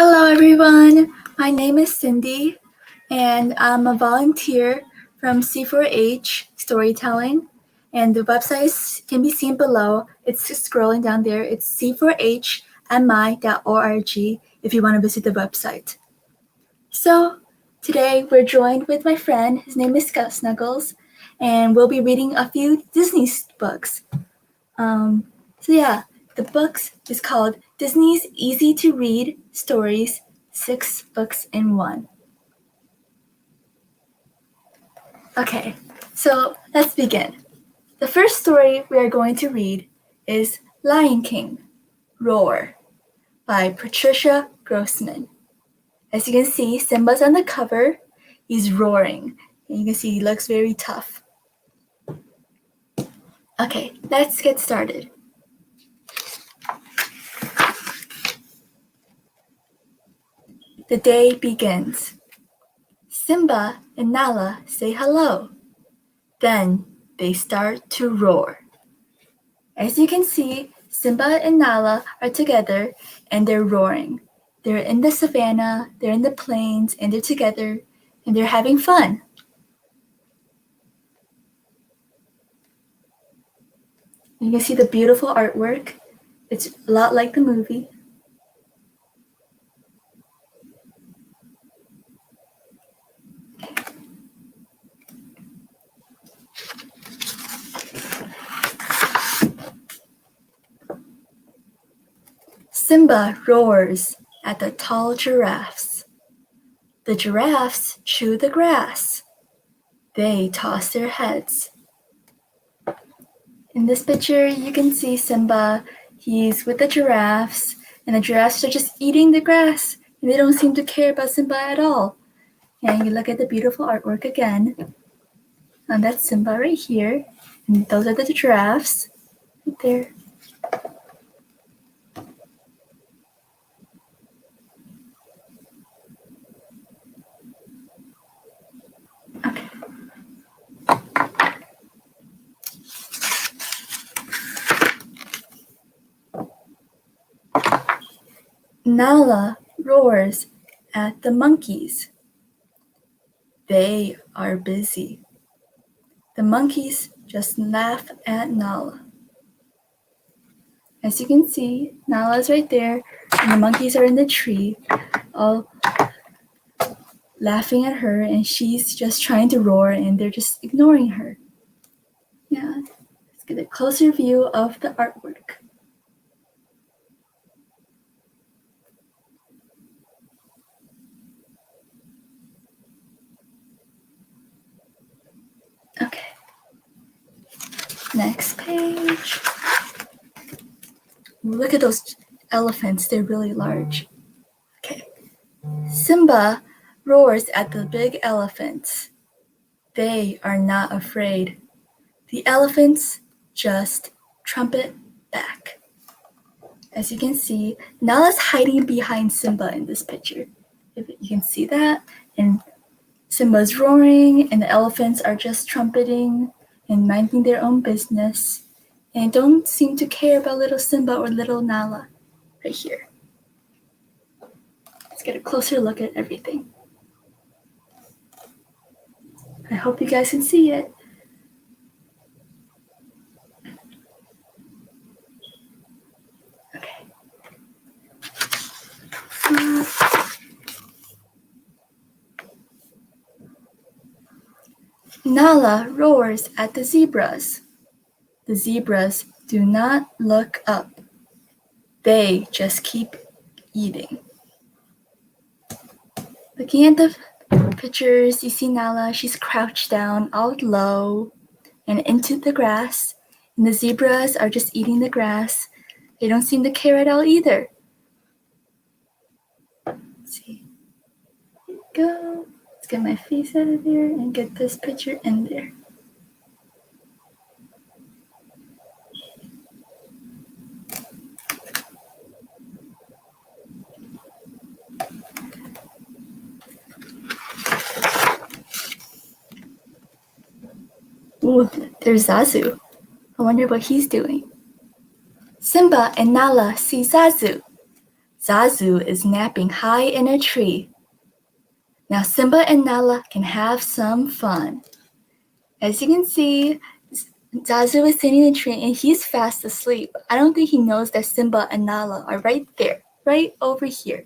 Hello, everyone. My name is Cindy, and I'm a volunteer from C4H Storytelling. And the website can be seen below. It's just scrolling down there. It's c4hmi.org if you want to visit the website. So today we're joined with my friend. His name is Scott Snuggles, and we'll be reading a few Disney books. The books is called Disney's Easy to Read Stories, 6 books in one. Okay, so let's begin. The first story we are going to read is Lion King, Roar by Patricia Grossman. As you can see, Simba's on the cover. He's roaring, and you can see he looks very tough. Okay, let's get started. The day begins. Simba and Nala say hello. Then they start to roar. As you can see, Simba and Nala are together and they're roaring. They're in the savannah, they're in the plains, and they're together and they're having fun. You can see the beautiful artwork. It's a lot like the movie. Simba roars at the tall giraffes. The giraffes chew the grass. They toss their heads. In this picture, you can see Simba. He's with the giraffes, and the giraffes are just eating the grass, and they don't seem to care about Simba at all. And you look at the beautiful artwork again, and that's Simba right here, and those are the giraffes right there. Okay. Nala roars at the monkeys. They are busy. The monkeys just laugh at Nala. As you can see, Nala's right there, and the monkeys are in the tree, all laughing at her, and she's just trying to roar, and they're just ignoring her. Yeah, let's get a closer view of the artwork. Okay. Next page. Look at those elephants, they're really large. Okay. Simba roars at the big elephants. They are not afraid. The elephants just trumpet back. As you can see, Nala's hiding behind Simba in this picture. If you can see that, and Simba's roaring, and the elephants are just trumpeting and minding their own business, and don't seem to care about little Simba or little Nala right here. Let's get a closer look at everything. I hope you guys can see it. Okay. Nala roars at the zebras. The zebras do not look up. They just keep eating. Looking at the pictures, you see Nala, she's crouched down out low and into the grass, and the zebras are just eating the grass. They don't seem to care at all either. Let's see. Here we go. Let's get my face out of there and get this picture in there. Ooh, there's Zazu. I wonder what he's doing. Simba and Nala see Zazu. Zazu is napping high in a tree. Now Simba and Nala can have some fun. As you can see, Zazu is sitting in the tree and he's fast asleep. I don't think he knows that Simba and Nala are right there, right over here.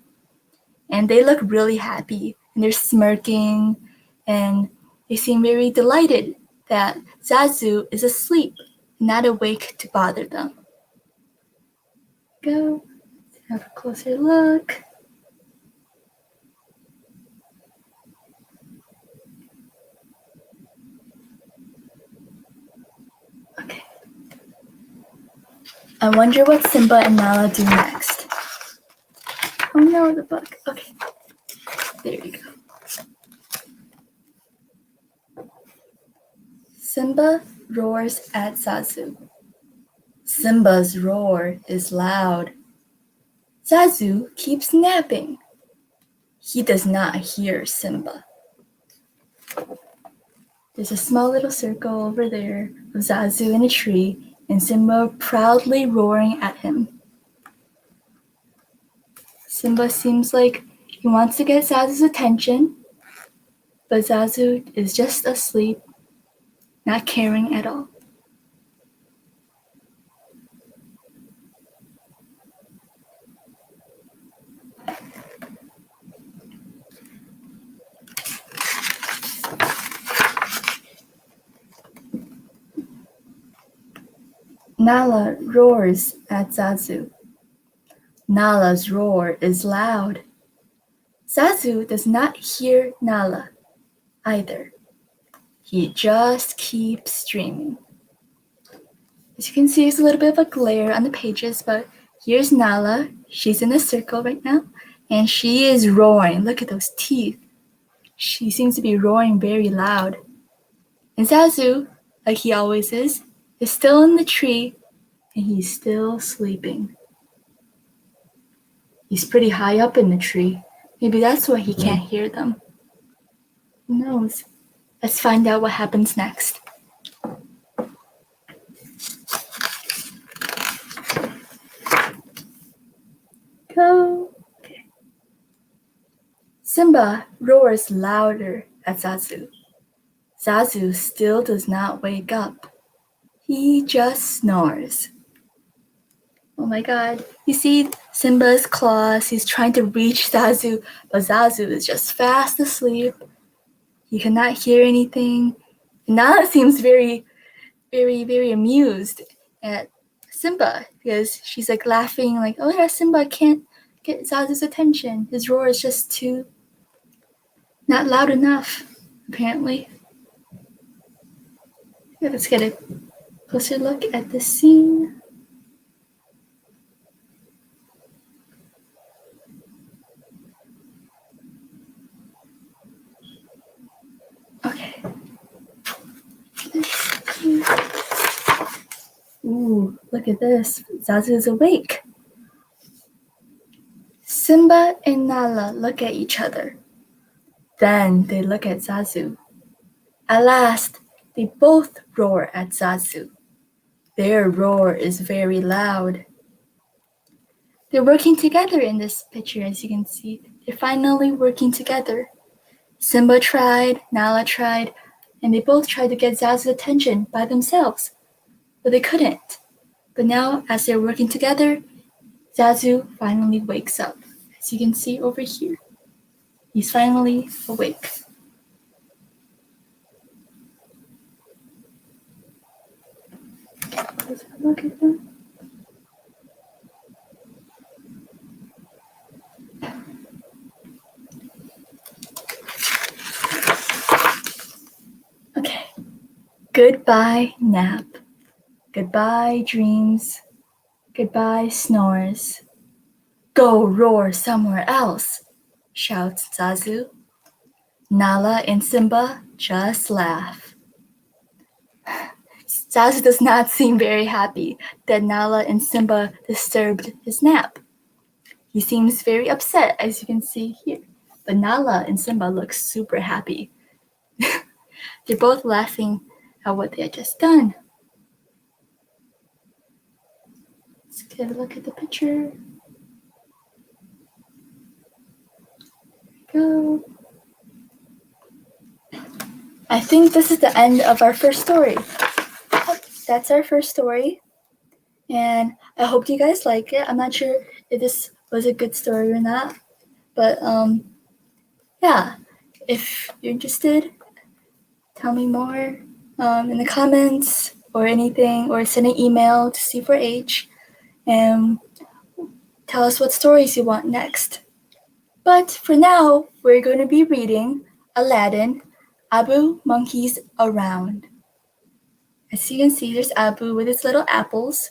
And they look really happy and they're smirking and they seem very delighted that Zazu is asleep, not awake to bother them. Go, have a closer look. Okay. I wonder what Simba and Nala do next. Oh no, the book. Okay. There you go. Simba roars at Zazu. Simba's roar is loud. Zazu keeps napping. He does not hear Simba. There's a small little circle over there of Zazu in a tree and Simba proudly roaring at him. Simba seems like he wants to get Zazu's attention, but Zazu is just asleep, not caring at all. Nala roars at Zazu. Nala's roar is loud. Zazu does not hear Nala either. He just keeps dreaming. As you can see, there's a little bit of a glare on the pages, but here's Nala. She's in a circle right now, and she is roaring. Look at those teeth. She seems to be roaring very loud. And Zazu, like he always is still in the tree, and he's still sleeping. He's pretty high up in the tree. Maybe that's why he can't hear them. Who knows? Let's find out what happens next. Go. Okay. Simba roars louder at Zazu. Zazu still does not wake up. He just snores. Oh my god. You see Simba's claws. He's trying to reach Zazu, but Zazu is just fast asleep. He cannot hear anything. Nala seems very, very, very amused at Simba because she's like laughing, like, oh yeah, Simba can't get Zazu's attention. His roar is just too not loud enough, apparently. Yeah, let's get a closer look at the scene. Okay. Ooh, look at this. Zazu is awake. Simba and Nala look at each other. Then they look at Zazu. At last, they both roar at Zazu. Their roar is very loud. They're working together in this picture, as you can see. They're finally working together. Simba tried, Nala tried, and they both tried to get Zazu's attention by themselves, but they couldn't. But now, as they're working together, Zazu finally wakes up, as you can see over here. He's finally awake. Let's look at them. Okay. Goodbye, nap. Goodbye, dreams. Goodbye, snores. Go roar somewhere else, shouts Zazu. Nala and Simba just laugh. Zazu does not seem very happy that Nala and Simba disturbed his nap. He seems very upset, as you can see here. But Nala and Simba look super happy. They're both laughing at what they had just done. Let's get a look at the picture. go. I think this is the end of our first story. That's our first story. And I hope you guys like it. I'm not sure if this was a good story or not. But yeah, if you're interested, tell me more in the comments or anything, or send an email to C4H and tell us what stories you want next. But for now, we're going to be reading Aladdin, Abu Monkeys Around. As you can see, there's Abu with his little apples,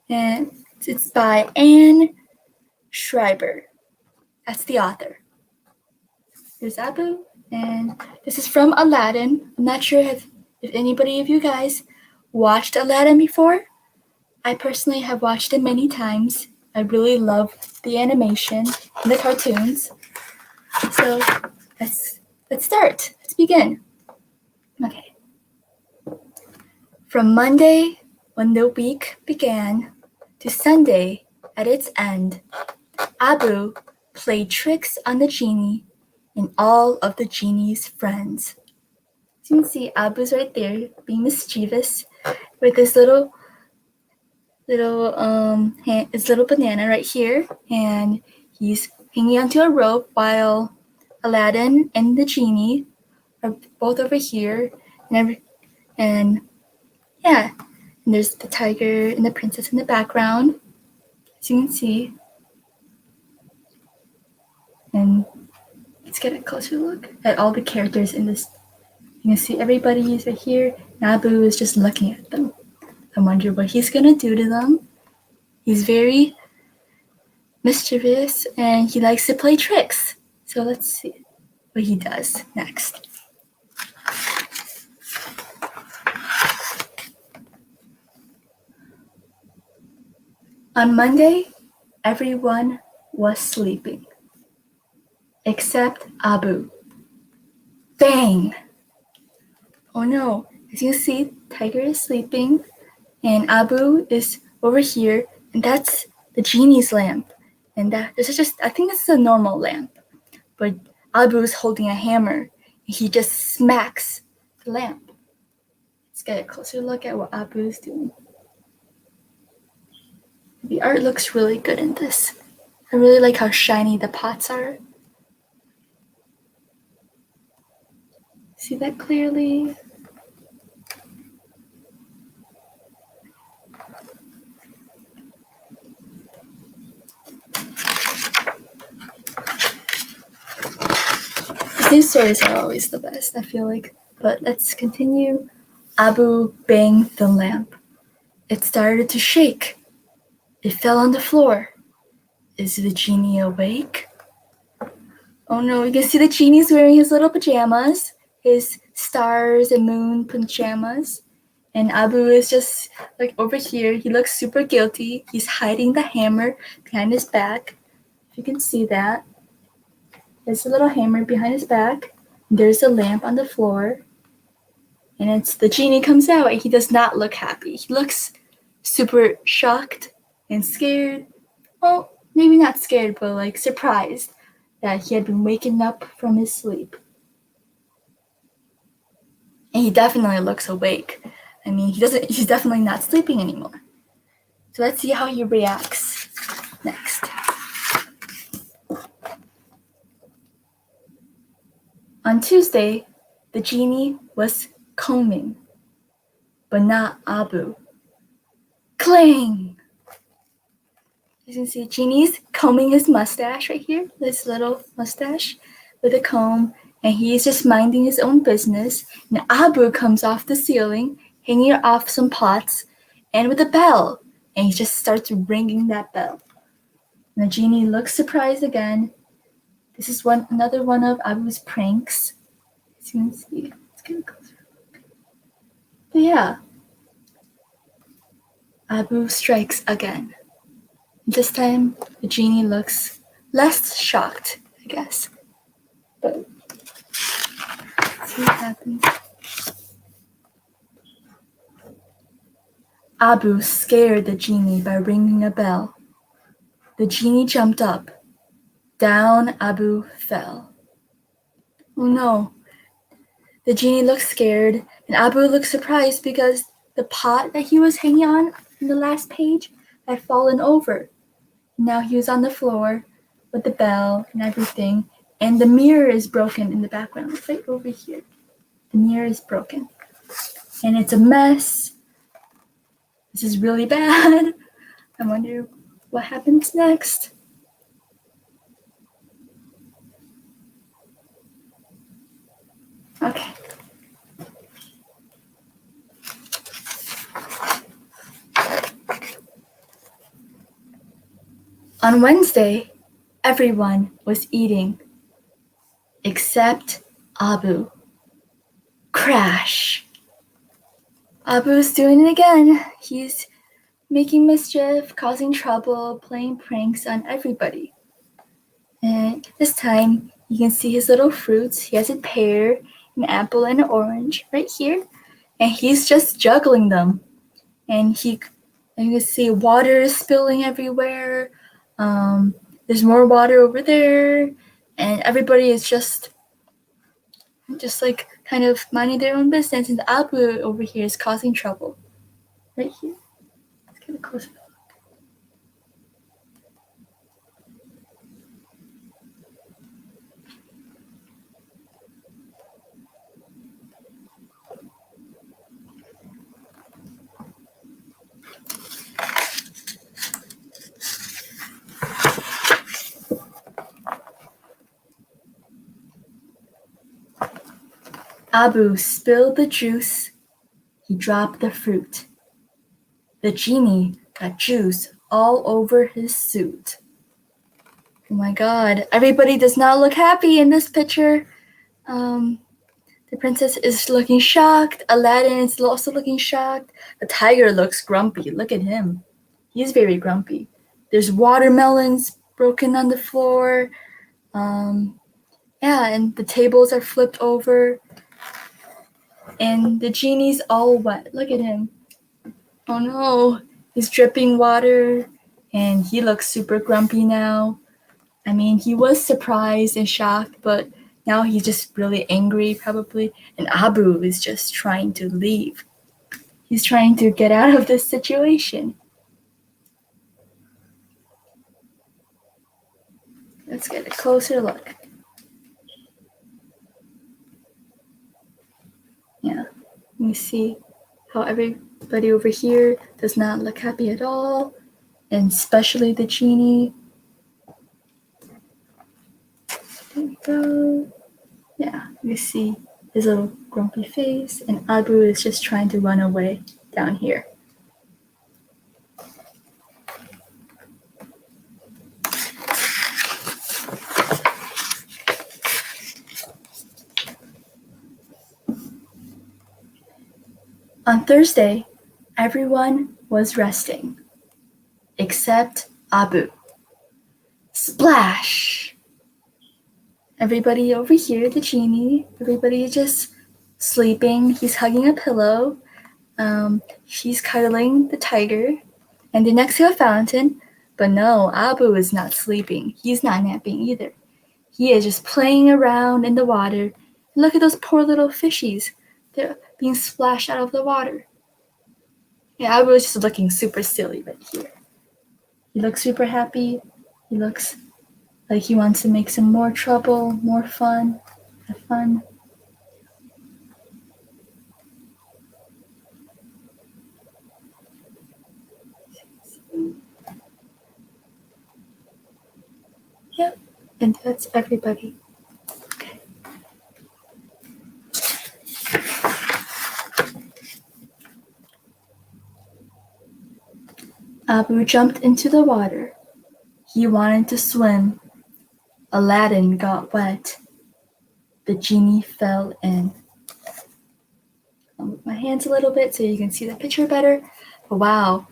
and it's by Anne Schreiber. That's the author. There's Abu, and this is from Aladdin. I'm not sure if anybody of you guys watched Aladdin before. I personally have watched it many times. I really love the animation and the cartoons. So let's start. Let's begin. Okay. From Monday, when the week began, to Sunday at its end, Abu played tricks on the genie and all of the genie's friends. As you can see, Abu's right there, being mischievous with his little banana right here, and he's hanging onto a rope while Aladdin and the genie are both over here, and yeah, and there's the tiger and the princess in the background, as you can see. And let's get a closer look at all the characters in this. You can see everybody is right here. Abu is just looking at them. I wonder what he's gonna do to them. He's very mischievous and he likes to play tricks. So let's see what he does next. On Monday, everyone was sleeping, except Abu. Bang! Oh no, as you can see, Tiger is sleeping and Abu is over here, and that's the genie's lamp. And this is just, I think this is a normal lamp, but Abu is holding a hammer and he just smacks the lamp. Let's get a closer look at what Abu is doing. The art looks really good in this. I really like how shiny the pots are. See that clearly? These stories are always the best, I feel like. But let's continue. Abu banged the lamp. It started to shake. It fell on the floor. Is the genie awake? Oh no, you can see the genie's wearing his little pajamas, his stars and moon pajamas. And Abu is just like over here. He looks super guilty. He's hiding the hammer behind his back. If you can see that. There's a little hammer behind his back. There's a lamp on the floor. And it's the genie comes out and he does not look happy. He looks super shocked and scared. Well, maybe not scared, but like surprised that he had been waking up from his sleep. And he definitely looks awake. I mean, he's definitely not sleeping anymore. So let's see how he reacts next. On Tuesday, the genie was combing, but not Abu. Clang! You can see Genie's combing his mustache right here, this little mustache with a comb, and he's just minding his own business. And Abu comes off the ceiling, hanging off some pots, and with a bell, and he just starts ringing that bell. And the genie looks surprised again. This is another one of Abu's pranks. As you can see, let's get a closer look. But yeah, Abu strikes again. This time, the genie looks less shocked, I guess. But let's see what happens. Abu scared the genie by ringing a bell. The genie jumped up. Down Abu fell. Oh no. The genie looks scared, and Abu looks surprised because the pot that he was hanging on in the last page had fallen over. Now he was on the floor with the bell and everything, and the mirror is broken in the background. It's right over here. The mirror is broken, and it's a mess. This is really bad. I wonder what happens next. Okay. On Wednesday, everyone was eating except Abu. Crash! Abu's doing it again. He's making mischief, causing trouble, playing pranks on everybody. And this time, you can see his little fruits. He has a pear, an apple, and an orange right here. And he's just juggling them. And you can see water is spilling everywhere. There's more water over there. And everybody is just like kind of minding their own business. And Abu over here is causing trouble. Right here. Let's get a closer look. Abu spilled the juice. He dropped the fruit. The genie got juice all over his suit. Oh my god, everybody does not look happy in this picture. The princess is looking shocked. Aladdin is also looking shocked. The tiger looks grumpy. Look at him. He's very grumpy. There's watermelons broken on the floor. Yeah, and the tables are flipped over. And the genie's all wet. Look at him. Oh no, he's dripping water. And he looks super grumpy now. I mean, he was surprised and shocked, but now he's just really angry, probably. And Abu is just trying to leave. He's trying to get out of this situation. Let's get a closer look. Yeah, you see how everybody over here does not look happy at all, and especially the genie. There we go. Yeah, you see his little grumpy face, and Abu is just trying to run away down here. On Thursday, everyone was resting, except Abu. Splash! Everybody over here, the genie, everybody is just sleeping. He's hugging a pillow. She's cuddling the tiger, and they're next to a fountain. But no, Abu is not sleeping. He's not napping either. He is just playing around in the water. Look at those poor little fishies. They're being splashed out of the water. Yeah, Abu is just looking super silly right here. He looks super happy. He looks like he wants to make some more trouble, more fun, have fun. Yep, and that's everybody. Okay. Abu jumped into the water. He wanted to swim. Aladdin got wet. The genie fell in. I'll move my hands a little bit so you can see the picture better. But wow,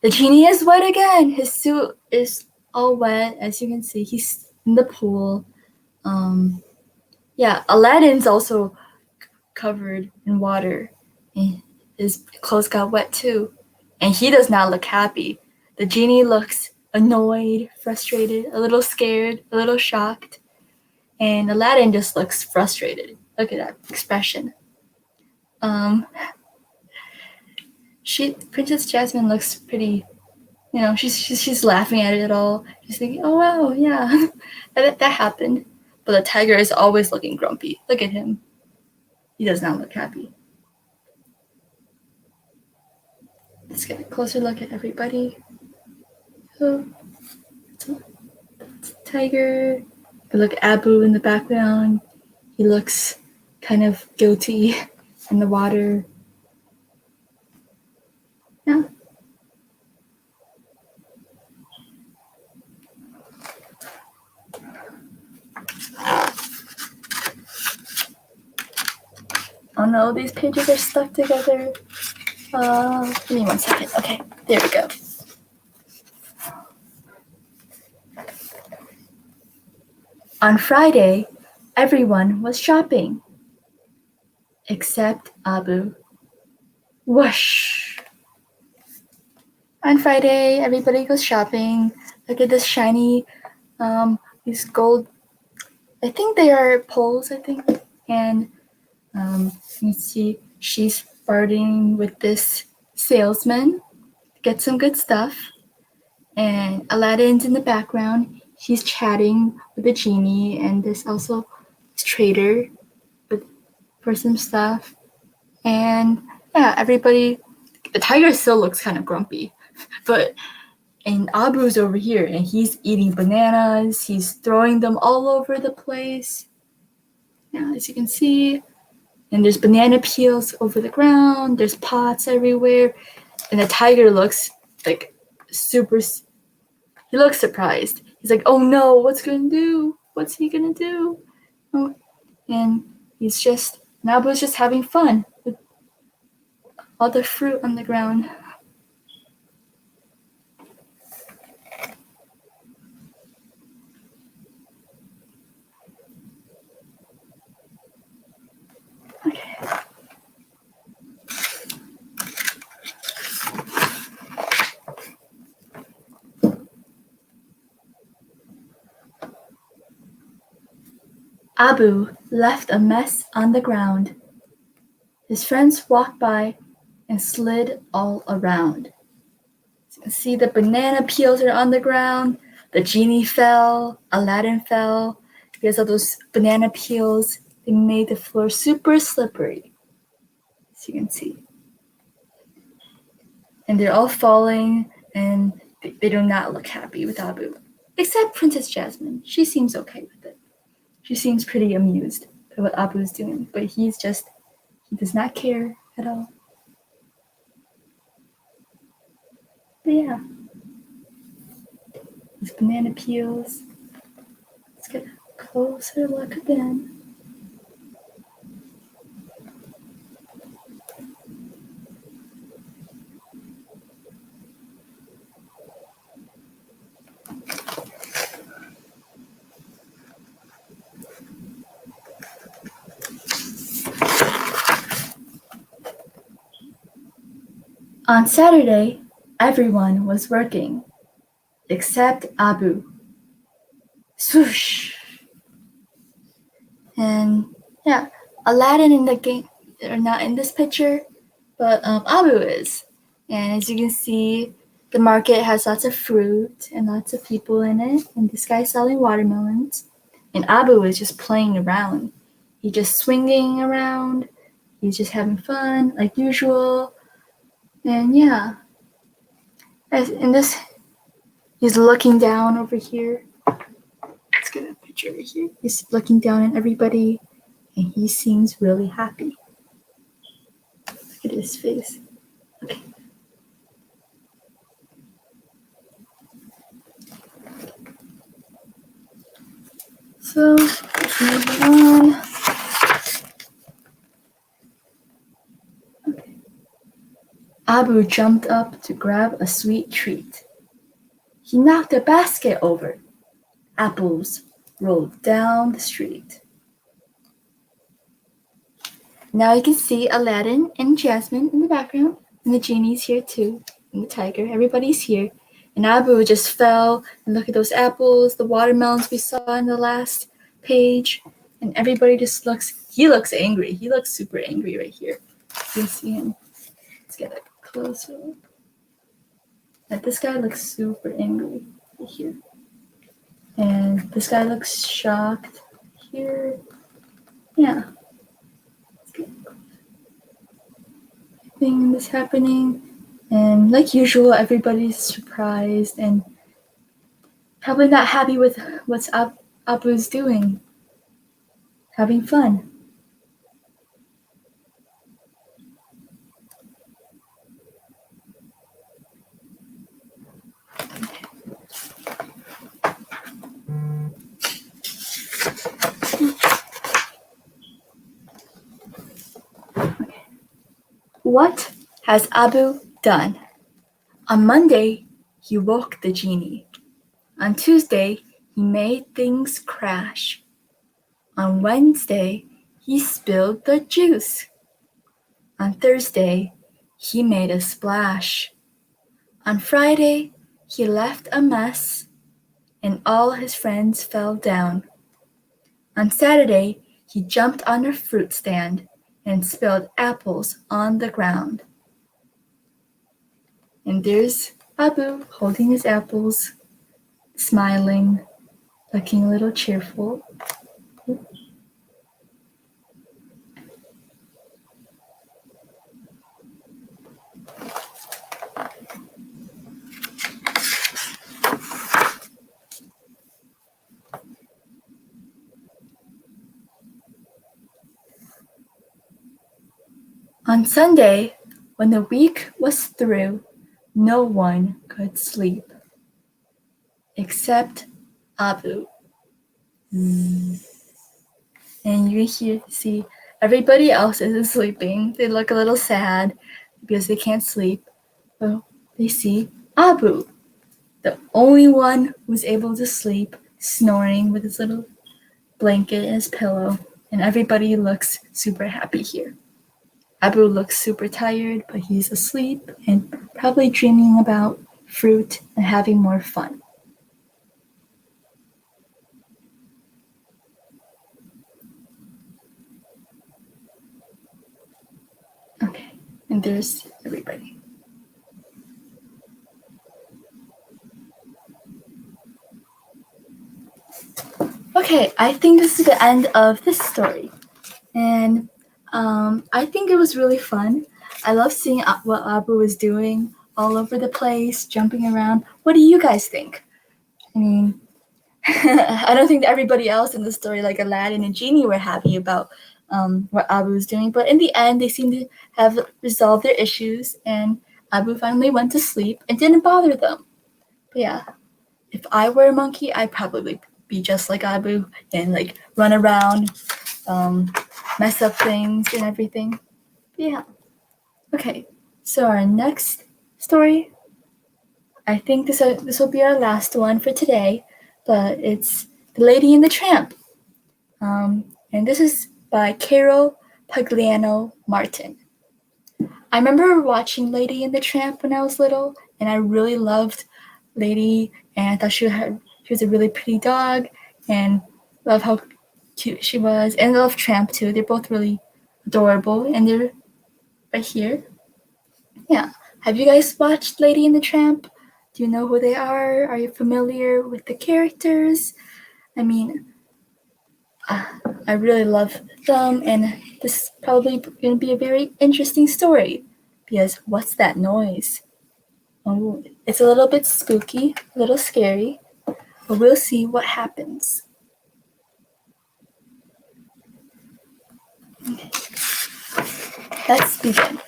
the genie is wet again. His suit is all wet, as you can see. He's in the pool. Yeah, Aladdin's also covered in water. And his clothes got wet too. And he does not look happy. The genie looks annoyed, frustrated, a little scared, a little shocked. And Aladdin just looks frustrated. Look at that expression. Princess Jasmine looks pretty, she's laughing at it all. She's thinking, oh wow, yeah, that happened. But the tiger is always looking grumpy. Look at him. He does not look happy. Let's get a closer look at everybody. So, tiger. Look at Abu in the background. He looks kind of guilty in the water. Yeah. Oh no, these pages are stuck together. Give me 1 second. Okay, there we go. On Friday, everyone was shopping. Except Abu. Whoosh! On Friday, everybody goes shopping. Look at this shiny, these gold, I think they are poles, I think. And you see she's bartering with this salesman to get some good stuff. And Aladdin's in the background. He's chatting with the genie, and there's also this trader for some stuff. And yeah, everybody, the tiger still looks kind of grumpy, and Abu's over here, and he's eating bananas. He's throwing them all over the place. Yeah, as you can see, and there's banana peels over the ground. There's pots everywhere, and the tiger looks like he looks surprised. He's like, oh no, what's he gonna do? Oh, and Abu's just having fun with all the fruit on the ground. Okay. Abu left a mess on the ground. His friends walked by and slid all around. So you can see the banana peels are on the ground. The genie fell. Aladdin fell. Because of those banana peels, they made the floor super slippery. As you can see. And they're all falling, and they do not look happy with Abu. Except Princess Jasmine. She seems okay with it. She seems pretty amused by what Abu is doing, but he does not care at all. But yeah, these banana peels. Let's get a closer look again. On Saturday, everyone was working, except Abu. Swoosh! And yeah, Aladdin in the game are not in this picture, but Abu is. And as you can see, the market has lots of fruit and lots of people in it, and this guy's selling watermelons. And Abu is just playing around. He's just swinging around. He's just having fun, like usual. And yeah, he's looking down over here. Let's get a picture over here. He's looking down at everybody, and he seems really happy. Look at his face. Okay. So, moving on. Okay. Abu jumped up to grab a sweet treat. He knocked the basket over. Apples rolled down the street. Now you can see Aladdin and Jasmine in the background, and the genie's here too, and the tiger. Everybody's here. And Abu just fell, and look at those apples, the watermelons we saw in the last page, and everybody just he looks angry. He looks super angry right here. You can see him. Let's get a closer look. But this guy looks super angry right here. And this guy looks shocked here. Yeah. Thing is happening. And like usual, everybody's surprised and probably not happy with what's Abu's doing. Having fun. What has Abu done? On Monday, he woke the genie. On Tuesday, he made things crash. On Wednesday, he spilled the juice. On Thursday, he made a splash. On Friday, he left a mess, and all his friends fell down. On Saturday, he jumped on a fruit stand and spilled apples on the ground. And there's Abu holding his apples, smiling, looking a little cheerful. On Sunday, when the week was through, no one could sleep except Abu. And you see everybody else isn't sleeping. They look a little sad because they can't sleep. Well, they see Abu, the only one who's able to sleep, snoring with his little blanket and his pillow. And everybody looks super happy here. Abu looks super tired, but he's asleep and probably dreaming about fruit and having more fun. Okay, and there's everybody. Okay, I think this is the end of this story. And I think it was really fun. I love seeing what Abu was doing all over the place, jumping around. What do you guys think? I mean, I don't think that everybody else in the story, like Aladdin and Genie, were happy about what Abu was doing. But in the end, they seem to have resolved their issues, and Abu finally went to sleep and didn't bother them. But yeah, if I were a monkey, I'd probably be just like Abu and like run around, mess up things and everything. But yeah. Okay, so our next story, I think this will be our last one for today, but it's The Lady and the Tramp. And this is by Carol Pagliano Martin. I remember watching Lady and the Tramp when I was little, and I really loved Lady, and I thought she was a really pretty dog, and love how cute she was, and I love Tramp too. They're both really adorable, and they're right here. Yeah. Have you guys watched Lady and the Tramp? Do you know who they are? Are you familiar with the characters? I mean, I really love them, and this is probably going to be a very interesting story because what's that noise? Oh, it's a little bit spooky, a little scary, but we'll see what happens. Okay. Let's begin.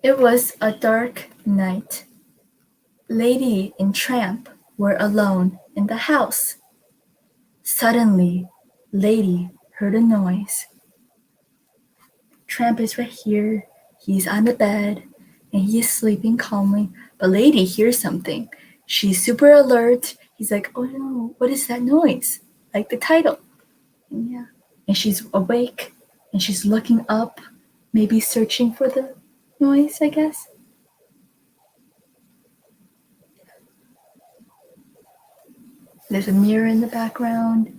It was a dark night. Lady and Tramp were alone in the house. Suddenly, Lady heard a noise. Tramp is right here. He's on the bed, and he is sleeping calmly. But Lady hears something. She's super alert. He's like, oh no, what is that noise? Like the title. And yeah. And she's awake, and she's looking up, maybe searching for the noise, I guess. There's a mirror in the background.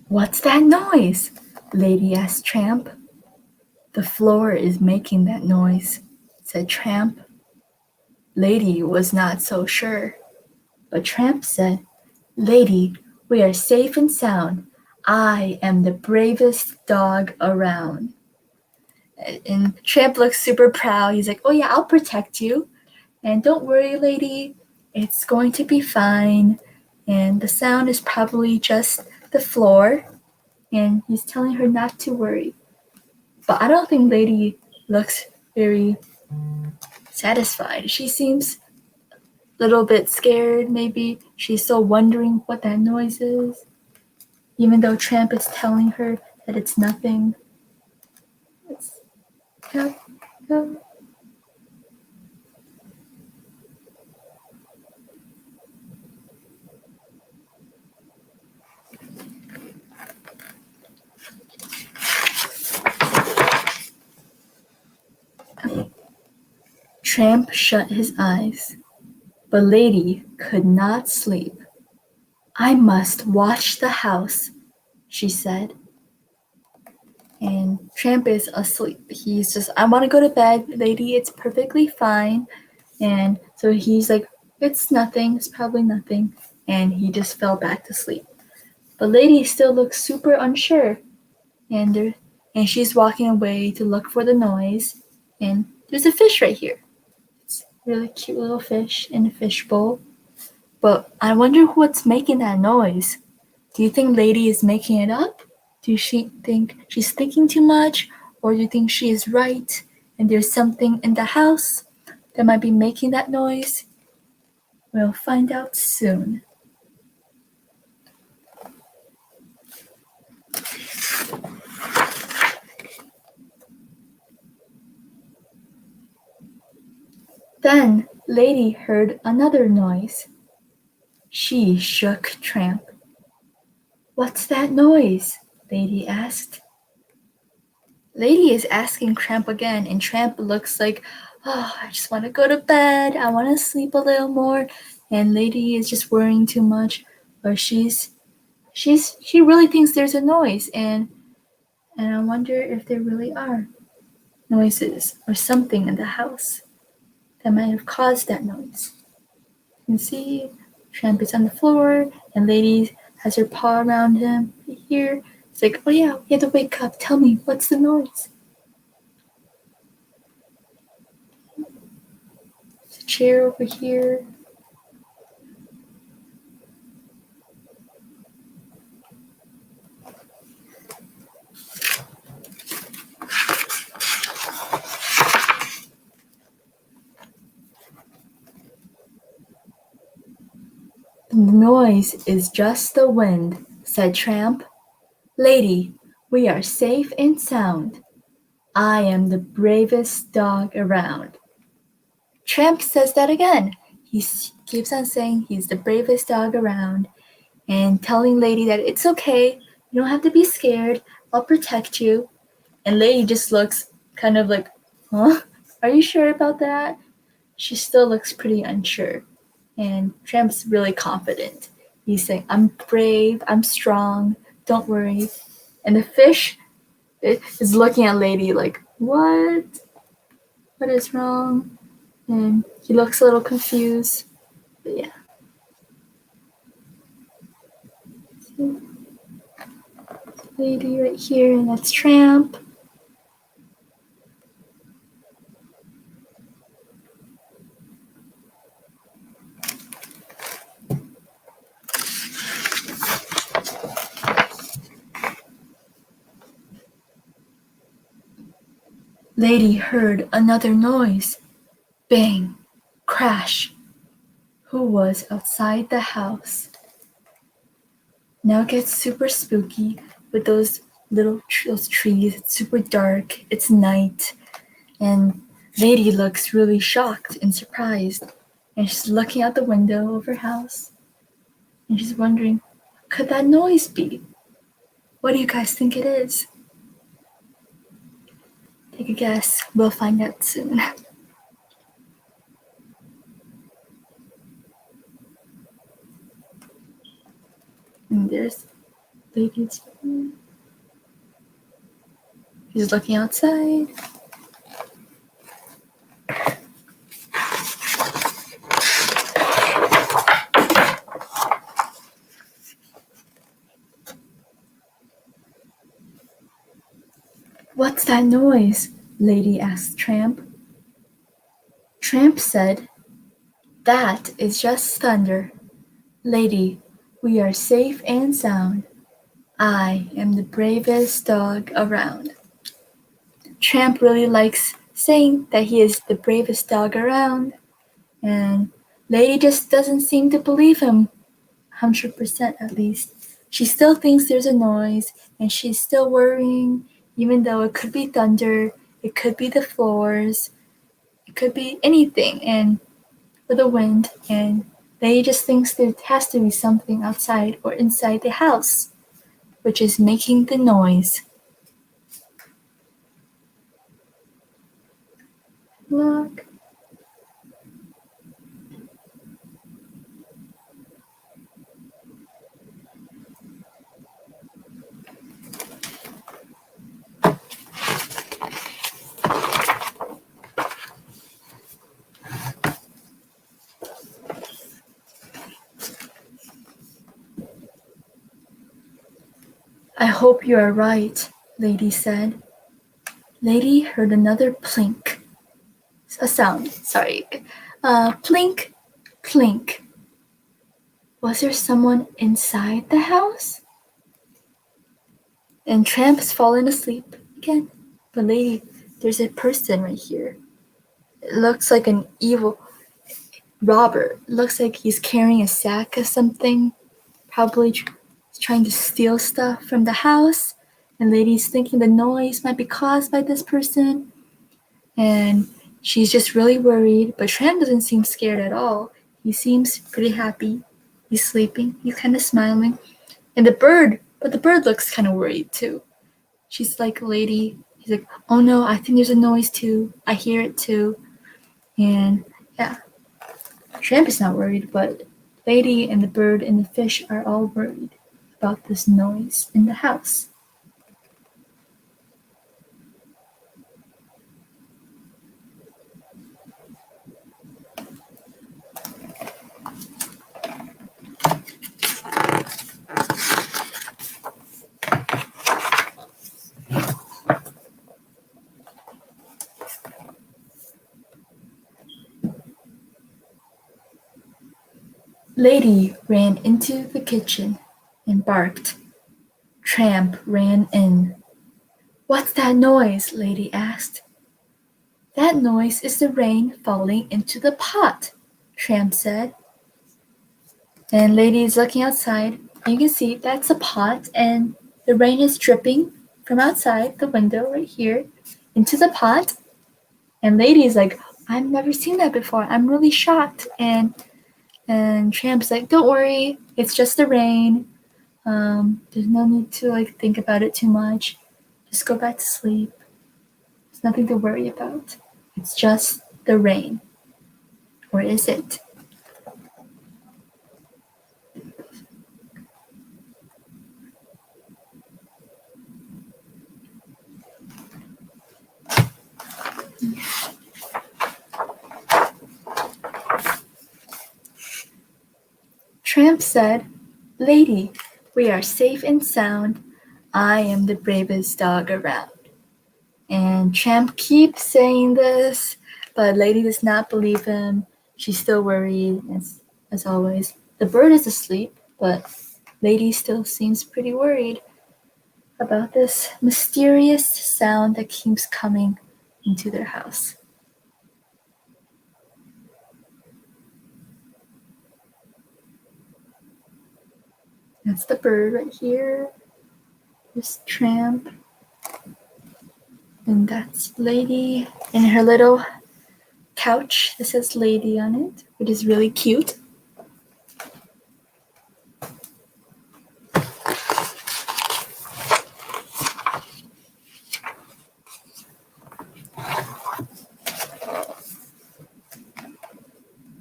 What's that noise? Lady asked Tramp. The floor is making that noise, said Tramp. Lady was not so sure, but Tramp said, Lady, we are safe and sound. I am the bravest dog around. And Tramp looks super proud. He's like, oh yeah, I'll protect you. And don't worry, lady, it's going to be fine. And the sound is probably just the floor. And he's telling her not to worry. But I don't think lady looks very satisfied. She seems a little bit scared, maybe. She's still wondering what that noise is. Even though Tramp is telling her that it's nothing. Go. Tramp shut his eyes, but Lady could not sleep. I must watch the house, she said. And Tramp is asleep. He's just, I want to go to bed, lady, it's perfectly fine. And so he's like, it's nothing, it's probably nothing. And he just fell back to sleep. But lady still looks super unsure. And she's walking away to look for the noise. And there's a fish right here. It's a really cute little fish in a fish bowl. But I wonder what's making that noise. Do you think lady is making it up? Do she think she's thinking too much? Or do you think she is right and there's something in the house that might be making that noise? We'll find out soon. Then Lady heard another noise. She shook Tramp. What's that noise? Lady asked. Lady is asking Tramp again, and Tramp looks like, oh, I just want to go to bed. I want to sleep a little more. And Lady is just worrying too much, but she really thinks there's a noise, and I wonder if there really are noises or something in the house that might have caused that noise. You can see Tramp is on the floor, and Lady has her paw around him here. It's like, oh yeah, we have to wake up. Tell me, what's the noise? There's a chair over here. The noise is just the wind, said Tramp. Lady, we are safe and sound. I am the bravest dog around. Tramp says that again. He keeps on saying he's the bravest dog around and telling Lady that it's okay. You don't have to be scared. I'll protect you. And Lady just looks kind of like, huh? Are you sure about that? She still looks pretty unsure. And Tramp's really confident. He's saying, I'm brave, I'm strong, don't worry. And the fish is looking at Lady like, what? What is wrong? And he looks a little confused. But yeah. Lady right here, and that's Tramp. Lady heard another noise. Bang! Crash! Who was outside the house? Now it gets super spooky with those trees. It's super dark. It's night. And Lady looks really shocked and surprised. And she's looking out the window of her house. And she's wondering, could that noise be? What do you guys think it is? Take a guess. We'll find out soon. And there's Lady's room. He's looking outside. What's that noise? Lady asked Tramp. Tramp said, that is just thunder. Lady, we are safe and sound. I am the bravest dog around. Tramp really likes saying that he is the bravest dog around, and Lady just doesn't seem to believe him, 100% at least. She still thinks there's a noise, and she's still worrying, even though it could be thunder, it could be the floors, it could be anything, and for the wind, and Lady just thinks there has to be something outside or inside the house, which is making the noise. Look. I hope you are right, Lady said. Lady heard another plink. A sound, sorry. Plink, plink. Was there someone inside the house? And Tramp's fallen asleep again. But Lady, there's a person right here. It looks like an evil robber. It looks like he's carrying a sack of something. Probably trying to steal stuff from the house. And Lady's thinking the noise might be caused by this person. And she's just really worried. But Tramp doesn't seem scared at all. He seems pretty happy. He's sleeping. He's kind of smiling. And the bird looks kind of worried too. She's like, Lady, he's like, oh no, I think there's a noise too. I hear it too. And yeah, Tramp is not worried, but Lady and the bird and the fish are all worried about this noise in the house. Lady ran into the kitchen and barked. Tramp ran in. What's that noise? Lady asked. That noise is the rain falling into the pot, Tramp said. And Lady is looking outside. You can see that's a pot, and the rain is dripping from outside the window right here into the pot. And Lady is like, I've never seen that before. I'm really shocked. And Tramp's like, don't worry, it's just the rain. There's no need to think about it too much. Just go back to sleep. There's nothing to worry about. It's just the rain. Or is it? Tramp said, Lady, we are safe and sound. I am the bravest dog around. And Tramp keeps saying this, but Lady does not believe him. She's still worried, as always. The bird is asleep, but Lady still seems pretty worried about this mysterious sound that keeps coming into their house. That's the bird right here. There's Tramp. And that's Lady in her little couch that says Lady on it, which is really cute.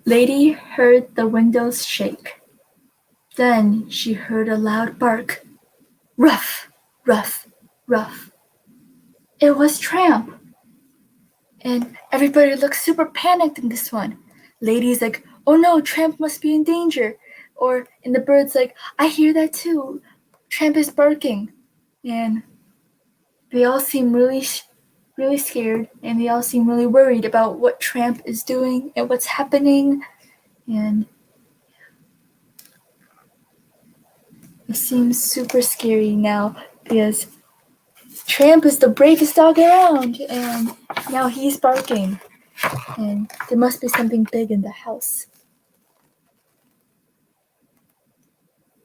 Lady heard the windows shake. Then she heard a loud bark. Ruff, ruff, ruff. It was Tramp. And everybody looked super panicked in this one. Lady's like, oh no, Tramp must be in danger. And the bird's like, I hear that too. Tramp is barking. And they all seem really scared, and they all seem really worried about what Tramp is doing and what's happening. And it seems super scary now because Tramp is the bravest dog around, and now he's barking. And there must be something big in the house.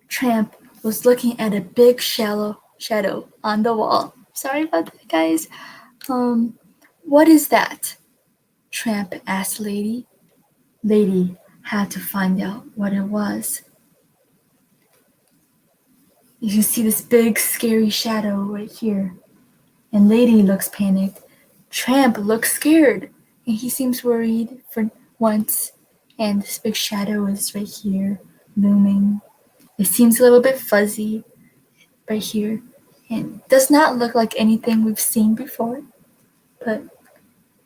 Tramp was looking at a big shadow on the wall. Sorry about that, guys. What is that? Tramp asked Lady. Lady had to find out what it was. You can see this big, scary shadow right here. And Lady looks panicked. Tramp looks scared, and he seems worried for once. And this big shadow is right here, looming. It seems a little bit fuzzy right here, and does not look like anything we've seen before. But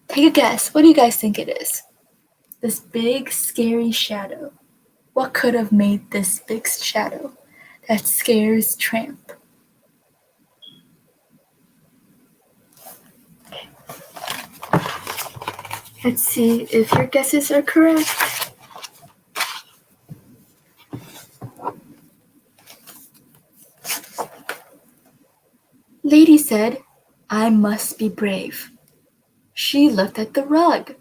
take a guess. What do you guys think it is? This big, scary shadow. What could have made this big shadow that scares Tramp? Okay. Let's see if your guesses are correct. Lady said, I must be brave. She looked at the rug.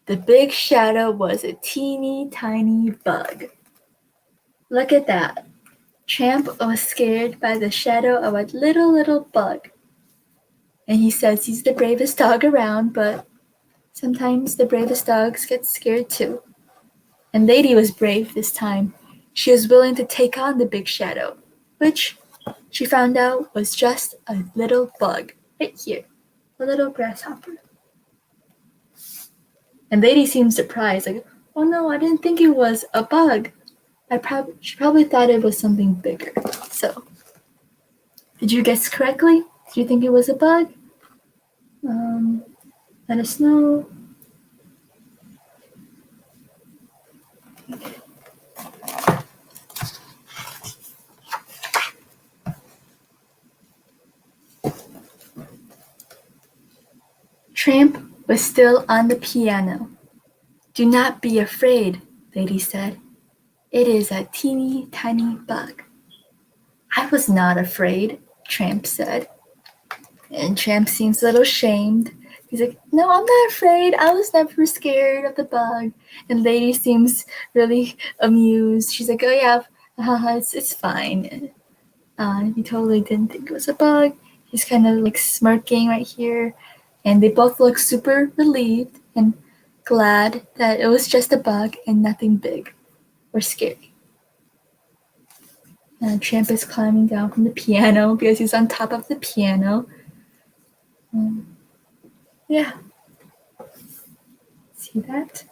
The big shadow was a teeny tiny bug. Look at that. Tramp was scared by the shadow of a little bug. And he says he's the bravest dog around, but sometimes the bravest dogs get scared too. And Lady was brave this time. She was willing to take on the big shadow, which she found out was just a little bug right here, a little grasshopper. And Lady seemed surprised, like, oh no, I didn't think it was a bug. She probably thought it was something bigger. So, did you guess correctly? Did you think it was a bug? Let us know. Tramp was still on the piano. Do not be afraid, Lady said. It is a teeny tiny bug. I was not afraid, Tramp said. And Tramp seems a little ashamed. He's like, no, I'm not afraid. I was never scared of the bug. And Lady seems really amused. She's like, oh yeah, it's fine. He totally didn't think it was a bug. He's kind of like smirking right here. And they both look super relieved and glad that it was just a bug and nothing big or scary. Tramp is climbing down from the piano because he's on top of the piano. Yeah. See that?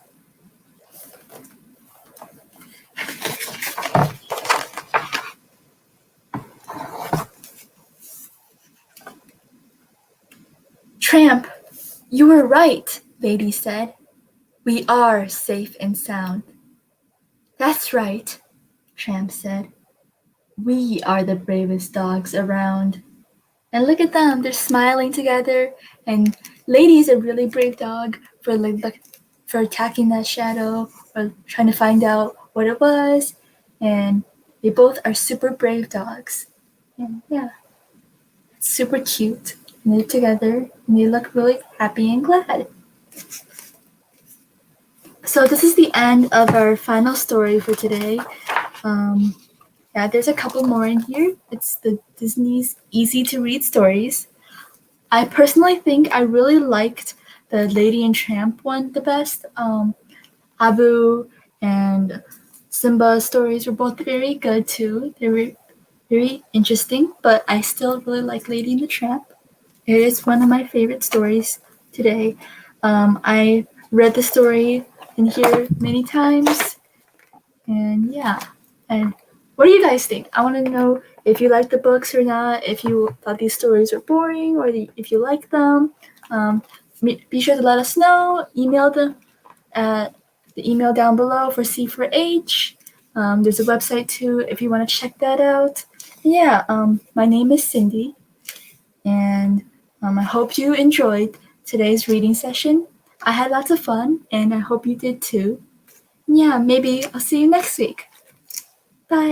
Tramp, you were right, Lady said. We are safe and sound. That's right, Tramp said. We are the bravest dogs around. And look at them, they're smiling together. And Lady's a really brave dog for attacking that shadow or trying to find out what it was. And they both are super brave dogs. And yeah, it's super cute. And they're together and they look really happy and glad. So this is the end of our final story for today. Yeah, there's a couple more in here. It's the Disney's easy to read stories. I personally think I really liked the Lady and Tramp one the best. Abu and Simba stories were both very good too. They were very interesting, but I still really like Lady and the Tramp. It is one of my favorite stories today. I read the story in here many times. And yeah, and what do you guys think? I want to know if you like the books or not, if you thought these stories were boring, or if you like them. Be sure to let us know. Email them at the email down below for C4H. There's a website too if you want to check that out. Yeah, my name is Cindy, and I hope you enjoyed today's reading session. I had lots of fun, and I hope you did too. Yeah, maybe I'll see you next week. Bye.